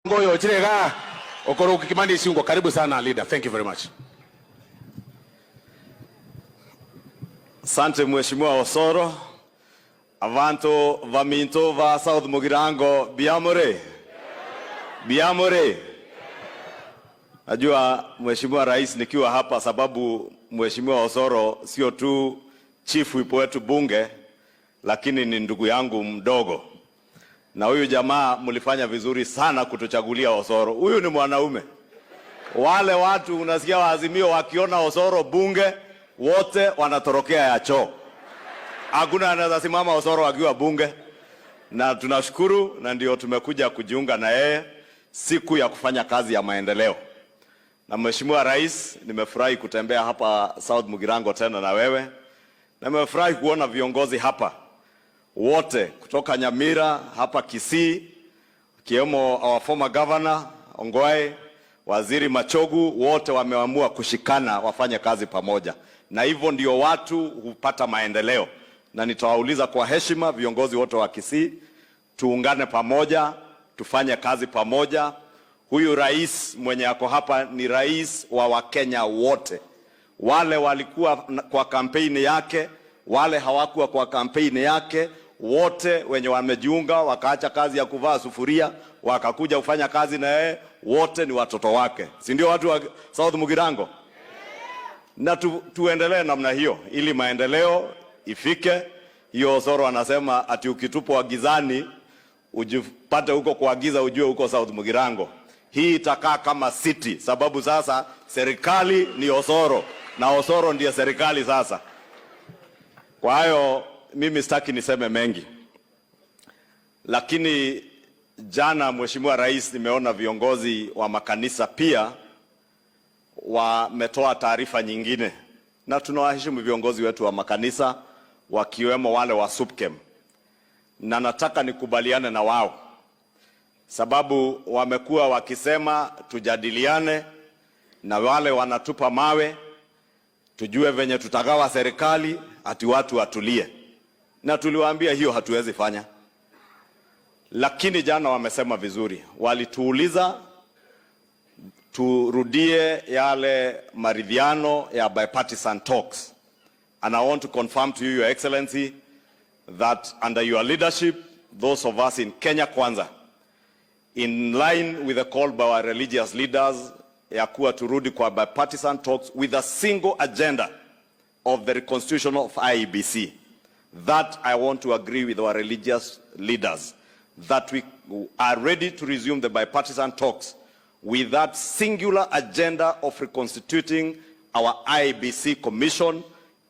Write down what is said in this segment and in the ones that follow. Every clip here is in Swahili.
Ngoyo chirega okoro Kimani Ichungwa, karibu sana leader. Thank you very much. Asante Mheshimiwa Osoro. Avanto vaminto va South Mugirango biamore. Biamore. Najua Mheshimiwa Rais nikiwa hapa sababu Mheshimiwa Osoro sio tu chief whip wetu bunge, lakini ni ndugu yangu mdogo. Na huyu jamaa mlifanya vizuri sana kutuchagulia Osoro. Huyu ni mwanaume. Wale watu unasikia waazimio wakiona Osoro bunge wote wanatorokea ya choo. Hakuna anaweza simama Osoro akiwa bunge. Na tunashukuru na ndio tumekuja kujiunga na yeye siku ya kufanya kazi ya maendeleo. Na Mheshimiwa Rais, nimefurahi kutembea hapa South Mugirango tena na wewe. Na nimefurahi kuona viongozi hapa wote kutoka Nyamira hapa Kisii, kiwemo our former governor Ongwae, Waziri Machogu, wote wameamua kushikana wafanye kazi pamoja. Na hivyo ndio watu hupata maendeleo. Na nitawauliza kwa heshima viongozi wote wa Kisii, tuungane pamoja, tufanye kazi pamoja. Huyu rais mwenye ako hapa ni rais wa Wakenya wote. Wale walikuwa kwa kampeni yake, wale hawakuwa kwa kampeni yake, wote wenye wamejiunga wakaacha kazi ya kuvaa sufuria wakakuja kufanya kazi na yeye, wote ni watoto wake. Si ndio watu wa South Mugirango? Na tuendelee namna hiyo ili maendeleo ifike. Hiyo Osoro anasema ati ukitupwa gizani ujipate huko kuagiza ujue huko South Mugirango. Hii itakaa kama city sababu sasa serikali ni Osoro na Osoro ndiye serikali sasa. Kwa hiyo mimi sitaki niseme mengi. Lakini jana Mheshimiwa Rais, nimeona viongozi wa makanisa pia wametoa taarifa nyingine. Na tunawaheshimu viongozi wetu wa makanisa wakiwemo wale wa SUPKEM. Na nataka nikubaliane na wao. Sababu wamekuwa wakisema tujadiliane na wale wanatupa mawe, tujue venye tutagawa serikali, ati watu watulie. Na tuliwaambia hiyo hatuwezi fanya. Lakini jana wamesema vizuri. Walituuliza turudie yale maridhiano ya bipartisan talks. And I want to confirm to you, Your Excellency, that under your leadership, those of us in Kenya Kwanza, in line with the call by our religious leaders, ya kuwa turudi kwa bipartisan talks with a single agenda of the reconstitution of IEBC. That I want to agree with our religious leaders, that we are ready to resume the bipartisan talks with that singular agenda of reconstituting our IEBC commission,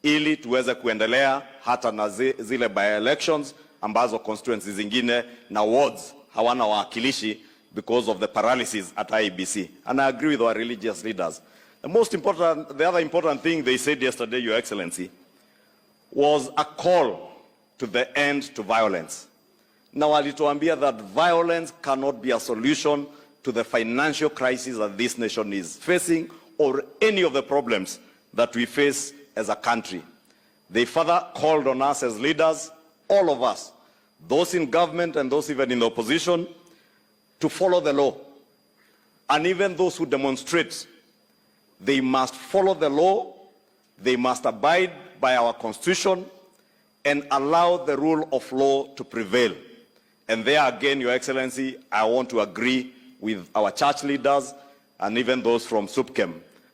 ili tuweze kuendelea hata na zile by-elections ambazo constituencies zingine na wards hawana wakilishi because of the paralysis at IEBC. And I agree with our religious leaders. The other important thing they said yesterday, Your Excellency, was a call to the end to violence. Now, walituambia that violence cannot be a solution to the financial crisis that this nation is facing or any of the problems that we face as a country. They further called on us as leaders, all of us, those in government and those even in the opposition, to follow the law. And even those who demonstrate, they must follow the law, they must abide by our constitution and allow the rule of law to prevail. And there again, Your Excellency, I want to agree with our church leaders and even those from SUPKEM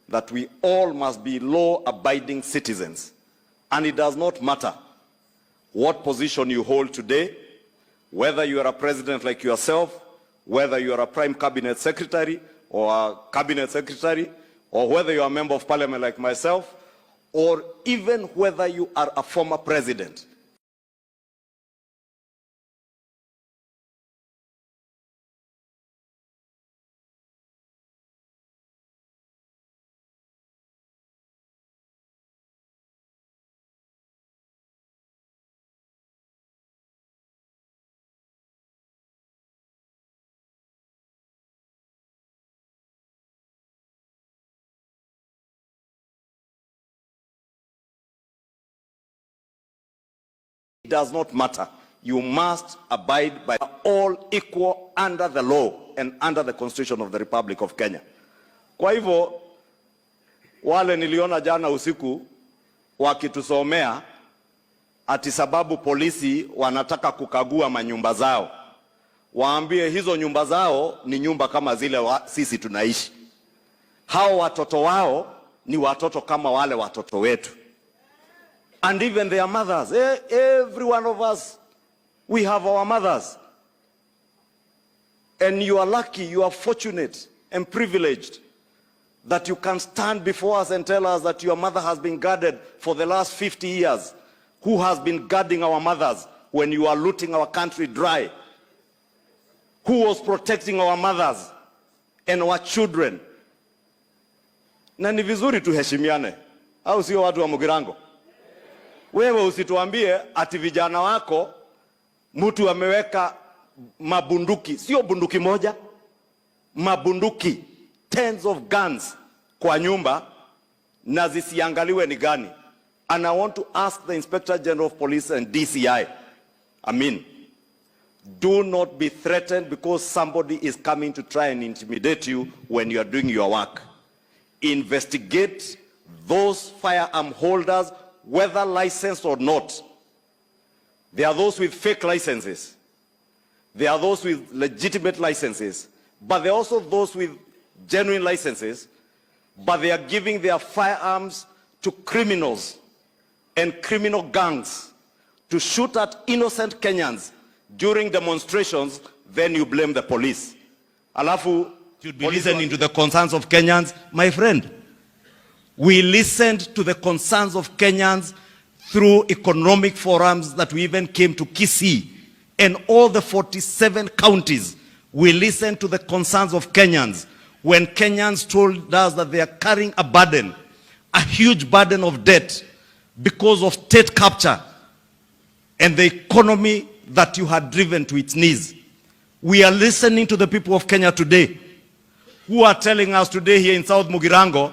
that we all must be law-abiding citizens. And it does not matter what position you hold today, whether you are a president like yourself, whether you are a prime cabinet secretary or a cabinet secretary, or whether you are a member of parliament like myself, or even whether you are a former president. It does not matter. you must abide by all equal under the law and under the Constitution of the Republic of Kenya. Kwa hivyo, wale niliona jana usiku wakitusomea ati sababu polisi wanataka kukagua manyumba zao, waambie hizo nyumba zao ni nyumba kama zile sisi tunaishi. Hao watoto wao ni watoto kama wale watoto wetu. And even their mothers, every one of us, we have our mothers. And you are lucky, you are fortunate and privileged that you can stand before us and tell us that your mother has been guarded for the last 50 years. Who has been guarding our mothers when you are looting our country dry? Who was protecting our mothers and our children? Na ni vizuri tuheshimiane, au sio watu wa Mugirango? Wewe usituambie ati vijana wako mtu ameweka mabunduki, sio bunduki moja, mabunduki, tens of guns kwa nyumba na zisiangaliwe ni gani. And I want to ask the Inspector General of Police and DCI, do not be threatened because somebody is coming to try and intimidate you when you are doing your work. Investigate those firearm holders, whether licensed or not. There are those with fake licenses. There are those with legitimate licenses. But there are also those with genuine licenses. But they are giving their firearms to criminals and criminal gangs to shoot at innocent Kenyans during demonstrations. Then you blame the police. Alafu, should be listening to the concerns of Kenyans. My friend, we listened to the concerns of Kenyans through economic forums that we even came to Kisii and all the 47 counties. We listened to the concerns of Kenyans when Kenyans told us that they are carrying a burden, a huge burden of debt because of state capture and the economy that you had driven to its knees. We are listening to the people of Kenya today who are telling us today here in South Mugirango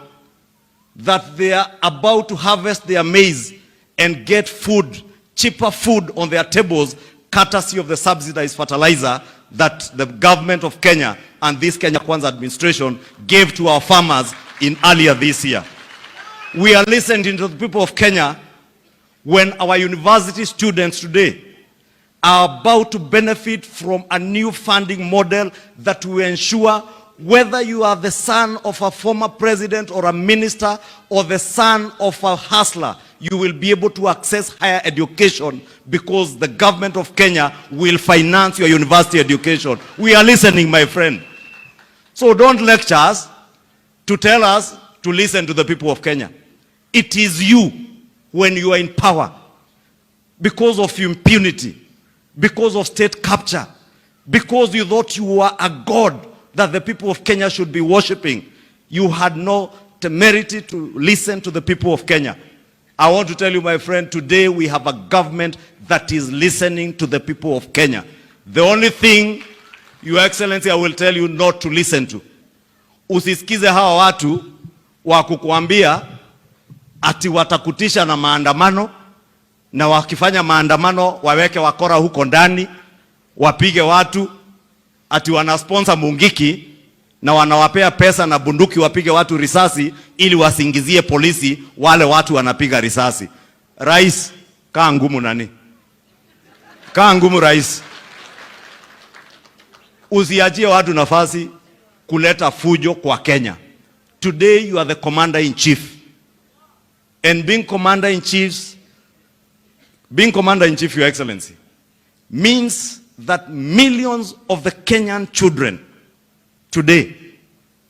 that they are about to harvest their maize and get food, cheaper food on their tables, courtesy of the subsidized fertilizer that the government of Kenya and this Kenya Kwanza administration gave to our farmers in earlier this year. We are listening to the people of Kenya when our university students today are about to benefit from a new funding model that will ensure whether you are the son of a former president or a minister or the son of a hustler, you will be able to access higher education because the government of Kenya will finance your university education. We are listening, my friend. So don't lecture us to tell us to listen to the people of Kenya. It is you, when you are in power, because of impunity, because of state capture, because you thought you were a god that the people of Kenya should be worshipping, you had no temerity to listen to the people of Kenya. I want to tell you, my friend, today we have a government that is listening to the people of Kenya. The only thing, Your Excellency, I will tell you not to listen to. Usisikize hawa watu wa kukuambia ati watakutisha na maandamano, na wakifanya maandamano waweke wakora huko ndani, wapige watu, ati wanasponsor Mungiki na wanawapea pesa na bunduki wapige watu risasi ili wasingizie polisi wale watu wanapiga risasi. Rais, kaa ngumu nani? Kaa ngumu rais. Usiachie watu nafasi kuleta fujo kwa Kenya. Today you are the commander in chief. And being commander in chief, Your Excellency, means that millions of the Kenyan children today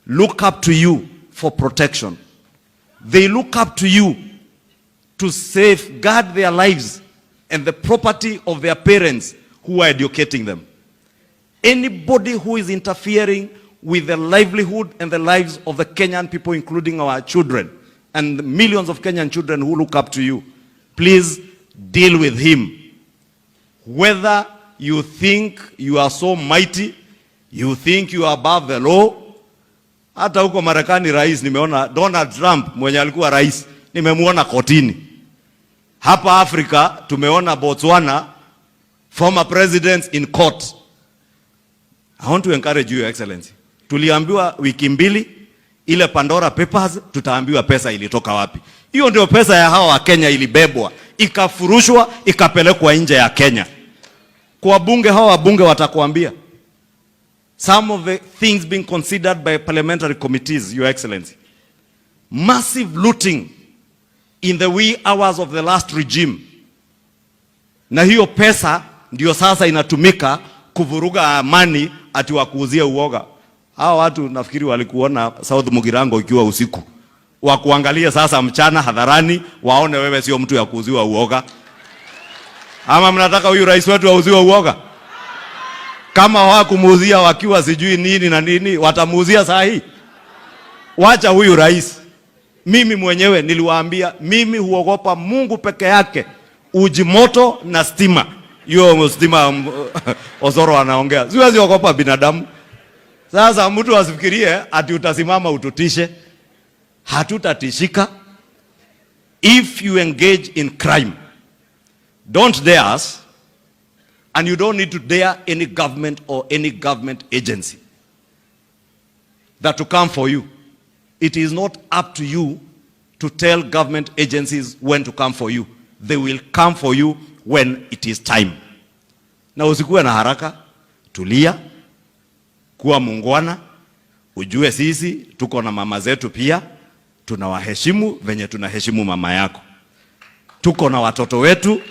look up to you for protection. They look up to you to safeguard their lives and the property of their parents who are educating them. Anybody who is interfering with the livelihood and the lives of the Kenyan people, including our children and the millions of Kenyan children who look up to you, please deal with him. Whether you think you are so mighty, you think you are above the law. Hata huko Marekani rais, nimeona Donald Trump mwenye alikuwa rais, nimemuona kotini. Hapa Afrika tumeona Botswana former presidents in court. I want to encourage you, Your Excellency. Tuliambiwa wiki mbili ile Pandora Papers, tutaambiwa pesa ilitoka wapi. Hiyo ndio pesa ya hawa wa Kenya ilibebwa, ikafurushwa, ikapelekwa nje ya Kenya. Kwa bunge, hawa wabunge watakuambia. Some of the things being considered by parliamentary committees, Your Excellency. Massive looting in the wee hours of the last regime. Na hiyo pesa ndio sasa inatumika kuvuruga amani ati wakuuzia uoga. Hao watu nafikiri walikuona South Mugirango ikiwa usiku. Wakuangalia sasa mchana hadharani waone wewe sio mtu ya kuuziwa uoga. Ama mnataka huyu rais wetu auziwe uoga? Kama hawakumuuzia wakiwa sijui nini na nini, watamuuzia saa hii? Wacha huyu rais. Mimi mwenyewe niliwaambia, mimi huogopa Mungu peke yake, uji moto na stima. Hiyo stima Osoro anaongea. Siwezi ogopa binadamu. Sasa mtu asifikirie ati utasimama ututishe. Hatutatishika. If you engage in crime, don't dare us, and you don't need to dare any government or any government agency that to come for you. It is not up to you to tell government agencies when to come for you. They will come for you when it is time. Na usikuwe na haraka, tulia, kuwa muungwana, ujue sisi tuko na mama zetu pia, tunawaheshimu venye tunaheshimu mama yako. Tuko na watoto wetu,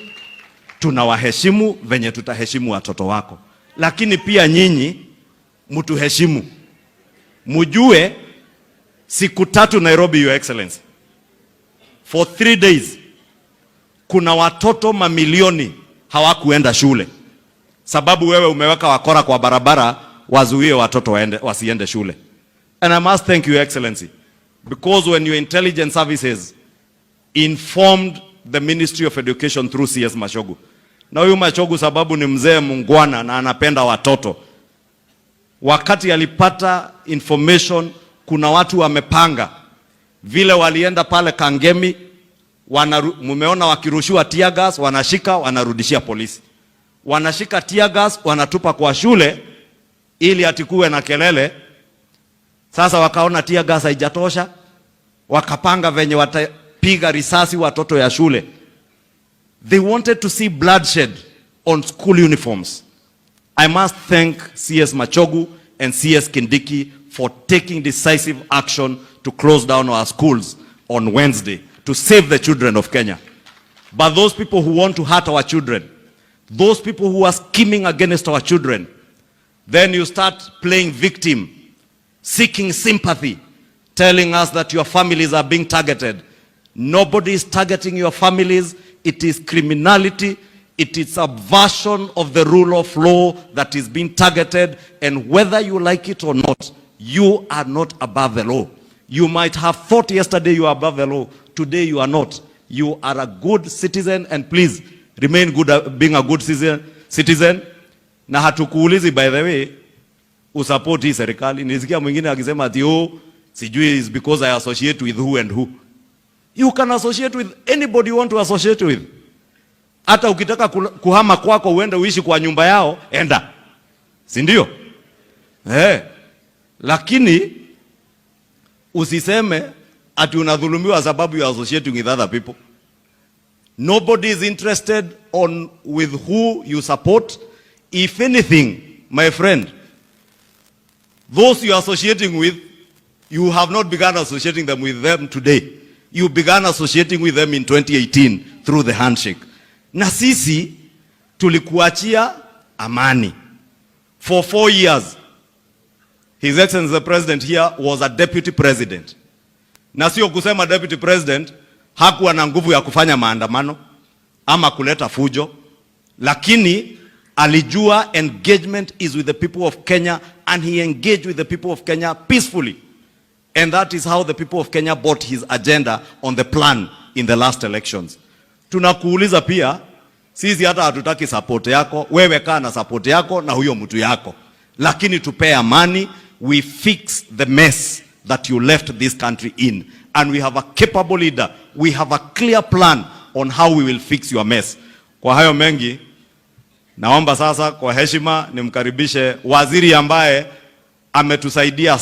tunawaheshimu venye tutaheshimu watoto wako. Lakini pia nyinyi mtuheshimu. Mujue siku 3 Nairobi, Your Excellency. For 3 days kuna watoto mamilioni hawakuenda shule. Sababu wewe umeweka wakora kwa barabara wazuie watoto wasiende shule. And I must thank you, Your Excellency, because when your intelligence services informed the Ministry of Education through CS Machogu. Na huyu Machogu sababu ni mzee mungwana na anapenda watoto. Wakati alipata information kuna watu wamepanga vile walienda pale Kangemi, mumeona wakirushiwa tear gas, wanashika wanarudishia polisi. Wanashika tear gas wanatupa kwa shule ili atikuwe na kelele. Sasa wakaona tear gas haijatosha, wakapanga venye watapiga risasi watoto ya shule. They wanted to see bloodshed on school uniforms. I must thank CS Machogu and CS Kindiki for taking decisive action to close down our schools on Wednesday to save the children of Kenya. But those people who want to hurt our children, those people who are scheming against our children, then you start playing victim, seeking sympathy, telling us that your families are being targeted. Nobody is targeting your families. It is criminality. It is a version of the rule of law that is being targeted, and whether you like it or not, you are not above the law. You might have thought yesterday you are above the law. Today you are not. You are a good citizen, and please remain good, being a good citizen. Na hatukuulizi, by the way, usupport hii serikali. Nisikia mwingine akisema ati sijui is because I associate with who and who. You can associate with anybody you want to associate with. Hata ukitaka kuhama kwako uende uishi kwa nyumba yao, enda. Si ndio? Lakini usiseme ati unadhulumiwa sababu you are associating with other people. Nobody is interested with who you support. If anything, my friend, those you are associating with, you have not begun associating them with them today. You began associating with them in 2018 through the handshake. Na sisi tulikuachia amani. For 4 years, His Excellency the President here was a deputy president. Na sio kusema deputy president hakuwa na nguvu ya kufanya maandamano ama kuleta fujo, lakini alijua engagement is with the people of Kenya, and he engaged with the people of Kenya peacefully. And that is how the people of Kenya bought his agenda on the plan in the last elections. Tunakuuliza pia, sisi hata hatutaki support yako, wewe kaa na support yako na huyo mtu yako. Lakini tupe amani, we fix the mess that you left this country in. And we have a capable leader. We have a clear plan on how we will fix your mess. Kwa hayo mengi, Naomba sasa kwa heshima nimkaribishe waziri ambaye ametusaidia